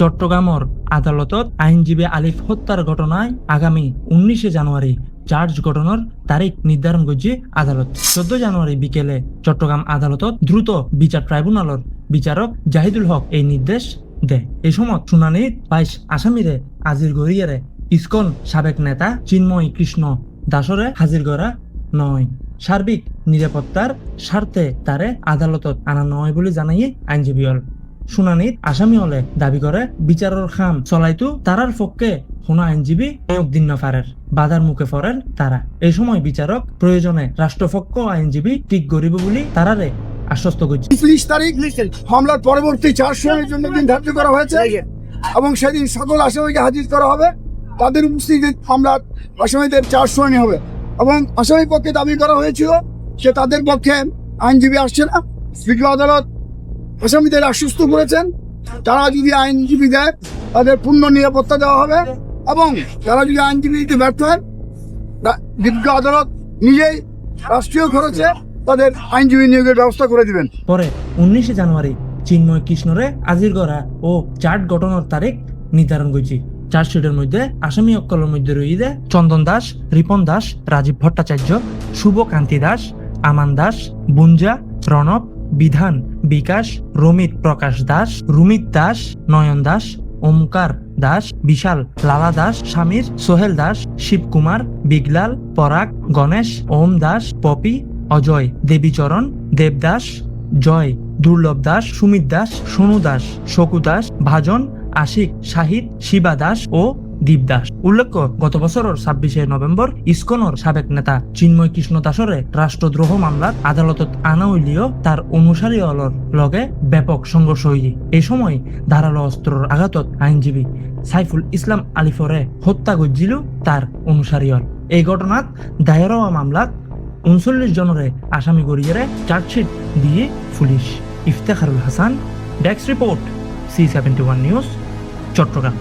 চট্টগ্রামের আদালতত আইনজীবী আলিফ হত্যার ঘটনায় আগামী 19 জানুয়ারি চার্জ গঠনের তারিখ নির্ধারণ করছে আদালত। 14 জানুয়ারি বিকেলে চট্টগ্রাম আদালতত দ্রুত বিচার ট্রাইব্যুনালের বিচারক জাহিদুল হক এই নির্দেশ দেয়। এই সময় শুনানির 22 আসামিরে হাজির গড়িয়ারে ইসকন সাবেক নেতা চিন্ময় কৃষ্ণ দাসরে হাজির করা নয়। সার্বিক নিরাপত্তার স্বার্থে তারে আদালতত আনা নয় বলে জানাইয়ে আইনজীবী হল। শুনানির আসামি হলে দাবি করে বিচারের খাম চলাইতো তারার পক্ষে কোনো আইনজীবী নিয়োগ দিন না পারের বাধার মুখে পড়েন তারা। এই সময় বিচারক প্রয়োজনে রাষ্ট্রপক্ষ আইনজীবী ঠিক গরিব বলে তারারে আশ্বস্ত করছে। 30 তারিখ হামলার পরবর্তী 4 শুনানির জন্য দিন ধার্য করা হয়েছে এবং সেদিন সকল আসামিকে হাজির করা হবে। তাদের উপস্থিতি হামলার আসামিদের 4 শুনানি হবে এবং আসামি পক্ষে দাবি করা হয়েছিল যে তাদের পক্ষে আইনজীবী আসছে না। বিজ্ঞ আদালত আসামিদের আশ্বস্ত করেছেন তারা যদি আইনজীবী দেয় তাদের পূর্ণ নিরাপত্তা দেওয়া হবে এবং তারা যদি আইনজীবী দিতে ব্যর্থ হয় বিজ্ঞ আদালত নিজেই রাষ্ট্রীয় খরচে তাদের আইনজীবী নিয়োগের ব্যবস্থা করে দিবেন। পরে 19 জানুয়ারি চিন্ময় কৃষ্ণরে হাজির করা ও চার্জ গঠনের তারিখ নির্ধারণ করছি। চার্জশিটের মধ্যে আসামি অক্কলের মধ্যে রয়েছে চন্দন দাস, রিপন দাস, রাজীব ভট্টাচার্য, শুভকান্তি দাস, আমান দাস, বুঞ্জা, প্রণব, বিধান, বিকাশ, রমিত প্রকাশ দাস, রুমিত দাস, নয়ন দাস, ওমকার দাস, বিশাল, লালা দাস, সমীর, সোহেল দাস, শিবকুমার, বিগলাল, পরাগ, গণেশ, ওম দাস, পপি, অজয়, দেবীচরণ, দেবদাস, জয়, দুর্লভ দাস, সুমিত দাস, সোনু দাস, শকু দাস, ভাজন, আশিক, শাহিদ, শিবা দাস ও দীপ দাস। উল্লেখ্য, গত বছরের 26 নভেম্বর ইসকনের সাবেক নেতা চিন্ময় কৃষ্ণ দাসরে রাষ্ট্রদ্রোহ মামলাত আদালতত আনা হইলেও তার অনুসারী হলর লগে ব্যাপক সংঘর্ষ হইয়ে এই সময় ধারালো অস্ত্রের আঘাতত আইনজীবী সাইফুল ইসলাম আলিফরে হত্যা করছিল তার অনুসারী হল। এই ঘটনাত দায়ের হওয়া মামলাত 39 জনরে আসামি করিয়ে চার্জশিট দিয়ে পুলিশ। Iftekharul Hasan, desk report, C71 news, Chittagong.